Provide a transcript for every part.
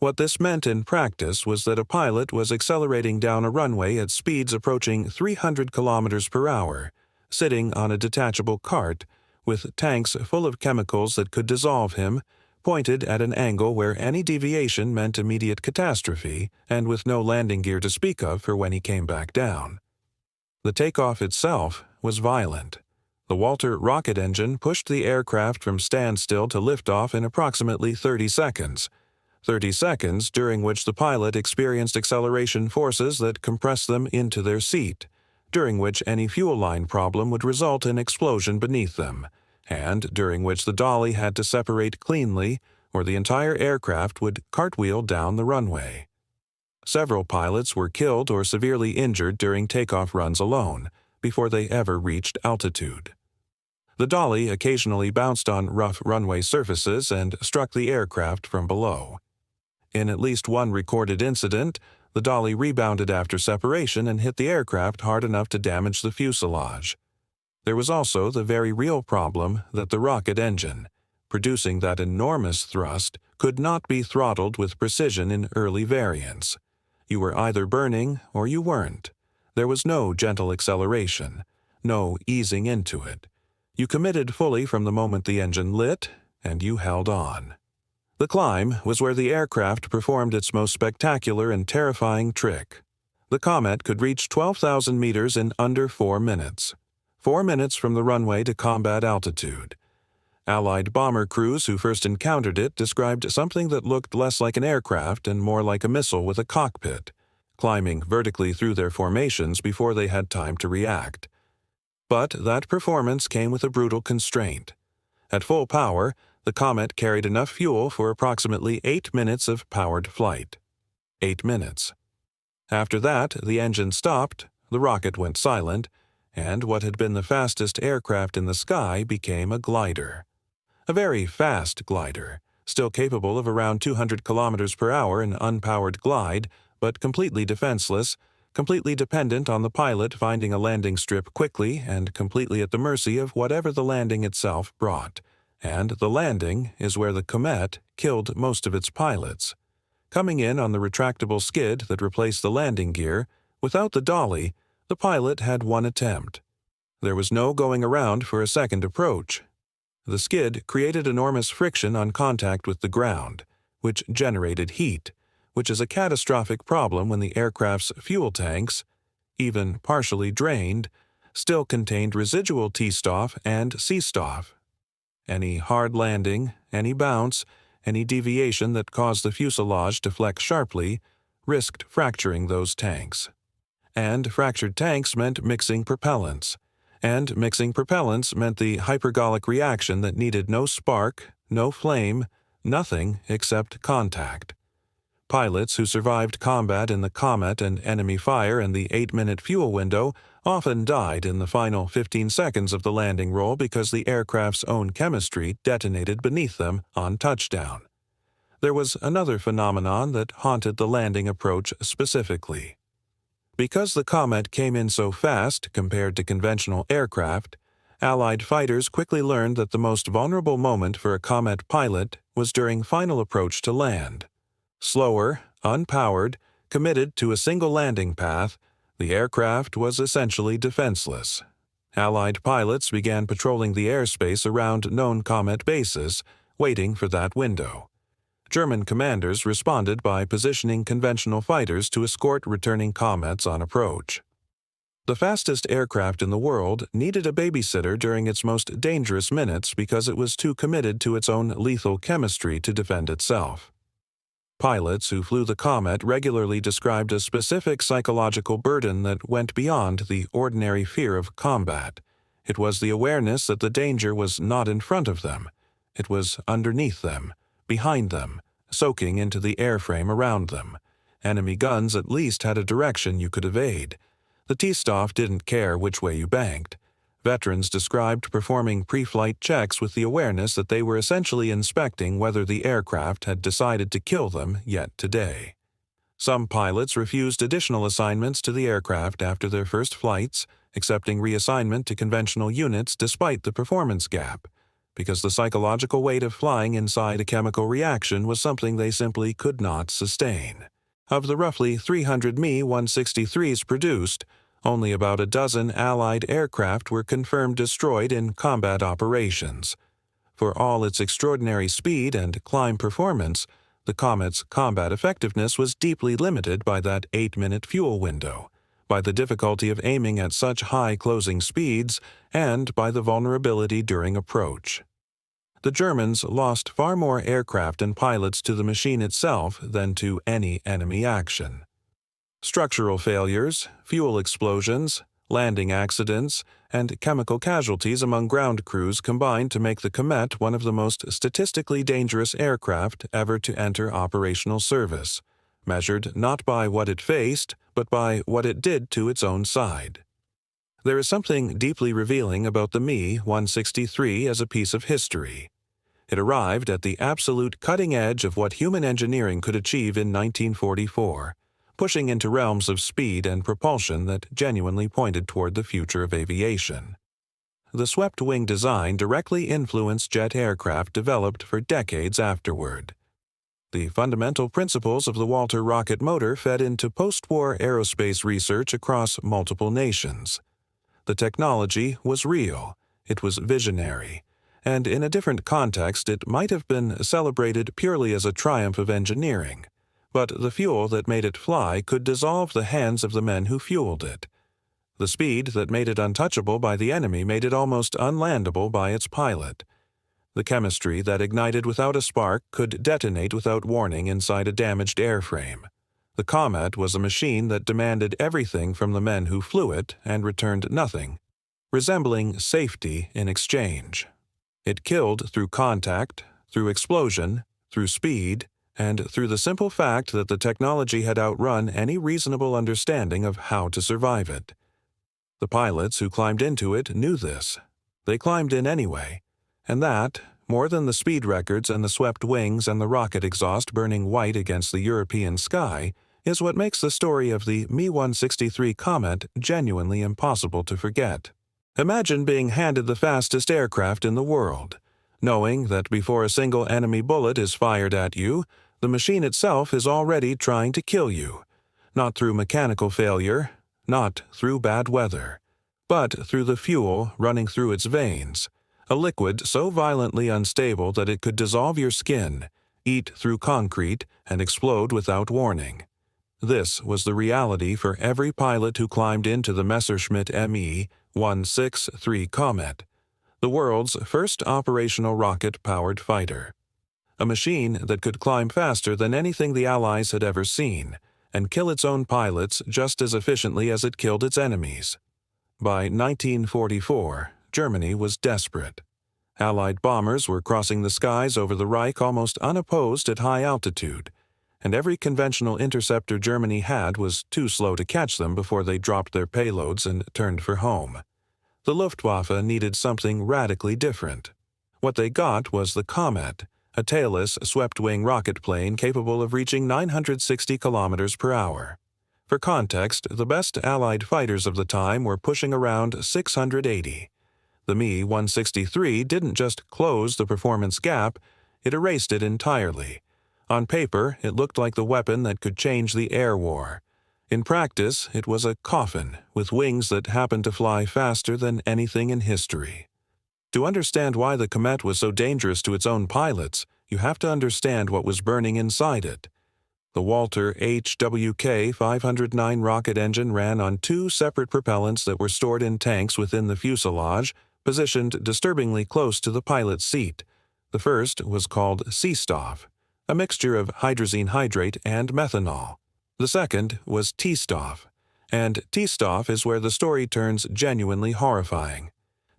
What this meant in practice was that a pilot was accelerating down a runway at speeds approaching 300 kilometers per hour, sitting on a detachable cart, with tanks full of chemicals that could dissolve him, pointed at an angle where any deviation meant immediate catastrophe, and with no landing gear to speak of for when he came back down. The takeoff itself was violent. The Walter rocket engine pushed the aircraft from standstill to liftoff in approximately 30 seconds. 30 seconds during which the pilot experienced acceleration forces that compressed them into their seat, during which any fuel line problem would result in explosion beneath them, and during which the dolly had to separate cleanly or the entire aircraft would cartwheel down the runway. Several pilots were killed or severely injured during takeoff runs alone, before they ever reached altitude. The dolly occasionally bounced on rough runway surfaces and struck the aircraft from below. In at least one recorded incident, the dolly rebounded after separation and hit the aircraft hard enough to damage the fuselage. There was also the very real problem that the rocket engine, producing that enormous thrust, could not be throttled with precision in early variants. You were either burning or you weren't. There was no gentle acceleration, no easing into it. You committed fully from the moment the engine lit, and you held on. The climb was where the aircraft performed its most spectacular and terrifying trick. The Komet could reach 12,000 meters in under 4 minutes. 4 minutes from the runway to combat altitude. Allied bomber crews who first encountered it described something that looked less like an aircraft and more like a missile with a cockpit, climbing vertically through their formations before they had time to react. But that performance came with a brutal constraint. At full power, the Komet carried enough fuel for approximately 8 minutes of powered flight. 8 minutes. After that, the engine stopped, the rocket went silent, and what had been the fastest aircraft in the sky became a glider. A very fast glider, still capable of around 200 kilometers per hour in unpowered glide, but completely defenseless, completely dependent on the pilot finding a landing strip quickly and completely at the mercy of whatever the landing itself brought. And the landing is where the Komet killed most of its pilots. Coming in on the retractable skid that replaced the landing gear, without the dolly, the pilot had one attempt. There was no going around for a second approach. The skid created enormous friction on contact with the ground, which generated heat, which is a catastrophic problem when the aircraft's fuel tanks, even partially drained, still contained residual T-stoff and C-stoff. Any hard landing, any bounce, any deviation that caused the fuselage to flex sharply risked fracturing those tanks. And fractured tanks meant mixing propellants. And mixing propellants meant the hypergolic reaction that needed no spark, no flame, nothing except contact. Pilots who survived combat in the Komet and enemy fire and the 8-minute fuel window often died in the final 15 seconds of the landing roll because the aircraft's own chemistry detonated beneath them on touchdown. There was another phenomenon that haunted the landing approach specifically. Because the Komet came in so fast compared to conventional aircraft, Allied fighters quickly learned that the most vulnerable moment for a Komet pilot was during final approach to land. Slower, unpowered, committed to a single landing path, the aircraft was essentially defenseless. Allied pilots began patrolling the airspace around known Komet bases, waiting for that window. German commanders responded by positioning conventional fighters to escort returning Komets on approach. The fastest aircraft in the world needed a babysitter during its most dangerous minutes because it was too committed to its own lethal chemistry to defend itself. Pilots who flew the Komet regularly described a specific psychological burden that went beyond the ordinary fear of combat. It was the awareness that the danger was not in front of them. It was underneath them, behind them, soaking into the airframe around them. Enemy guns at least had a direction you could evade. The T-stoff didn't care which way you banked. Veterans described performing pre-flight checks with the awareness that they were essentially inspecting whether the aircraft had decided to kill them yet today. Some pilots refused additional assignments to the aircraft after their first flights, accepting reassignment to conventional units despite the performance gap. because the psychological weight of flying inside a chemical reaction was something they simply could not sustain. Of the roughly 300 Me-163s produced, only about a dozen Allied aircraft were confirmed destroyed in combat operations. For all its extraordinary speed and climb performance, the Komet's combat effectiveness was deeply limited by that 8-minute fuel window, by the difficulty of aiming at such high closing speeds, and by the vulnerability during approach. The Germans lost far more aircraft and pilots to the machine itself than to any enemy action. Structural failures, fuel explosions, landing accidents, and chemical casualties among ground crews combined to make the Komet one of the most statistically dangerous aircraft ever to enter operational service, measured not by what it faced, but by what it did to its own side. There is something deeply revealing about the Me-163 as a piece of history. It arrived at the absolute cutting edge of what human engineering could achieve in 1944, pushing into realms of speed and propulsion that genuinely pointed toward the future of aviation. The swept-wing design directly influenced jet aircraft developed for decades afterward. The fundamental principles of the Walter rocket motor fed into post-war aerospace research across multiple nations. The technology was real, it was visionary, and in a different context it might have been celebrated purely as a triumph of engineering. But the fuel that made it fly could dissolve the hands of the men who fueled it. The speed that made it untouchable by the enemy made it almost unlandable by its pilot. The chemistry that ignited without a spark could detonate without warning inside a damaged airframe. The Komet was a machine that demanded everything from the men who flew it and returned nothing, resembling safety in exchange. It killed through contact, through explosion, through speed, and through the simple fact that the technology had outrun any reasonable understanding of how to survive it. The pilots who climbed into it knew this. They climbed in anyway, and that, more than the speed records and the swept wings and the rocket exhaust burning white against the European sky, is what makes the story of the Me-163 Komet genuinely impossible to forget. Imagine being handed the fastest aircraft in the world, knowing that before a single enemy bullet is fired at you, the machine itself is already trying to kill you, not through mechanical failure, not through bad weather, but through the fuel running through its veins, a liquid so violently unstable that it could dissolve your skin, eat through concrete, and explode without warning. This was the reality for every pilot who climbed into the Messerschmitt Me-163 Komet, the world's first operational rocket-powered fighter. A machine that could climb faster than anything the Allies had ever seen, and kill its own pilots just as efficiently as it killed its enemies. By 1944, Germany was desperate. Allied bombers were crossing the skies over the Reich almost unopposed at high altitude, and every conventional interceptor Germany had was too slow to catch them before they dropped their payloads and turned for home. The Luftwaffe needed something radically different. What they got was the Komet, a tailless, swept-wing rocket plane capable of reaching 960 kilometers per hour. For context, the best Allied fighters of the time were pushing around 680. The Me-163 didn't just close the performance gap, it erased it entirely. On paper, it looked like the weapon that could change the air war. In practice, it was a coffin with wings that happened to fly faster than anything in history. To understand why the Komet was so dangerous to its own pilots, you have to understand what was burning inside it. The Walter HWK 509 rocket engine ran on two separate propellants that were stored in tanks within the fuselage, positioned disturbingly close to the pilot's seat. The first was called Seestoff, a mixture of hydrazine hydrate and methanol. The second was T-Stoff, and T-Stoff is where the story turns genuinely horrifying.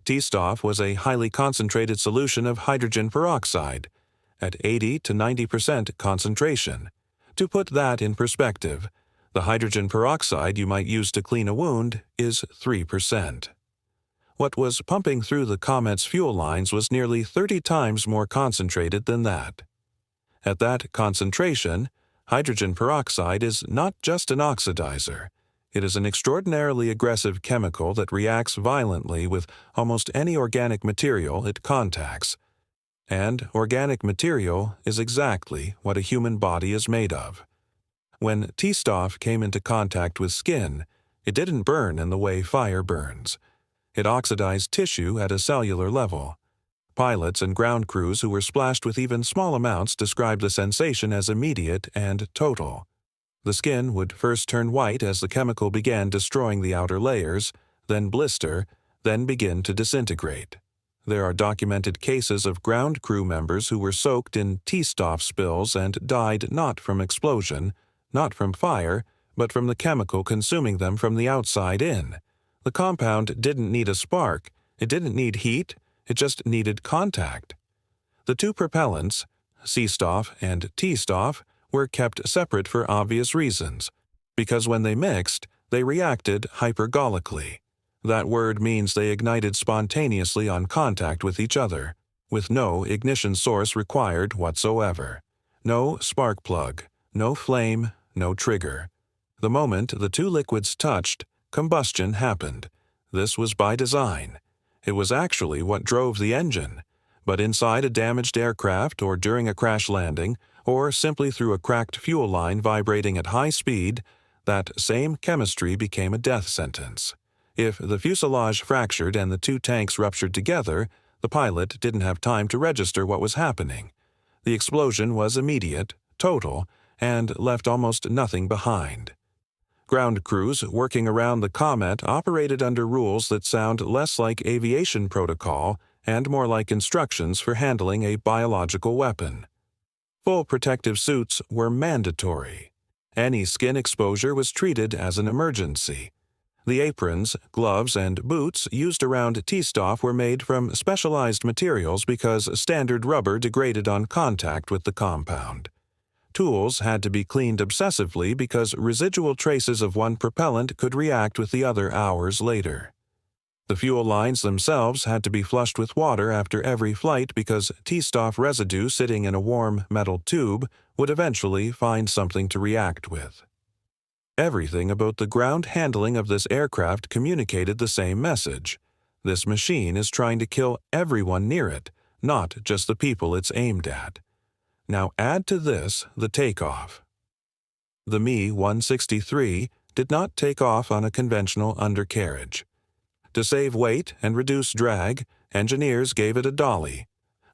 T-Stoff was a highly concentrated solution of hydrogen peroxide, at 80 to 90% concentration. To put that in perspective, the hydrogen peroxide you might use to clean a wound is 3%. What was pumping through the Komet's fuel lines was nearly 30 times more concentrated than that. At that concentration, hydrogen peroxide is not just an oxidizer. It is an extraordinarily aggressive chemical that reacts violently with almost any organic material it contacts, And organic material is exactly what a human body is made of. When takeoff came into contact with skin, it didn't burn in the way fire burns. It oxidized tissue at a cellular level. Pilots and ground crews who were splashed with even small amounts described the sensation as immediate and total. The skin would first turn white as the chemical began destroying the outer layers, then blister, then begin to disintegrate. There are documented cases of ground crew members who were soaked in takeoff spills and died not from explosion, not from fire, but from the chemical consuming them from the outside in. The compound didn't need a spark, it didn't need heat, it just needed contact. The two propellants, C-Stoff and T-Stoff, were kept separate for obvious reasons, because when they mixed, they reacted hypergolically. That word means they ignited spontaneously on contact with each other, with no ignition source required whatsoever. No spark plug, no flame, no trigger. The moment the two liquids touched, combustion happened. This was by design. It was actually what drove the engine, but inside a damaged aircraft or during a crash landing, or simply through a cracked fuel line vibrating at high speed, that same chemistry became a death sentence. If the fuselage fractured and the two tanks ruptured together, the pilot didn't have time to register what was happening. The explosion was immediate, total, and left almost nothing behind. Ground crews working around the Komet operated under rules that sound less like aviation protocol and more like instructions for handling a biological weapon. Full protective suits were mandatory. Any skin exposure was treated as an emergency. The aprons, gloves, and boots used around takeoff were made from specialized materials because standard rubber degraded on contact with the compound. Tools had to be cleaned obsessively because residual traces of one propellant could react with the other hours later. The fuel lines themselves had to be flushed with water after every flight because takeoff residue sitting in a warm metal tube would eventually find something to react with. Everything about the ground handling of this aircraft communicated the same message. This machine is trying to kill everyone near it, not just the people it's aimed at. Now add to this the takeoff. The Me-163 did not take off on a conventional undercarriage. To save weight and reduce drag, engineers gave it a dolly,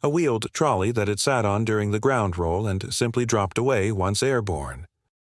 a wheeled trolley that it sat on during the ground roll and simply dropped away once airborne.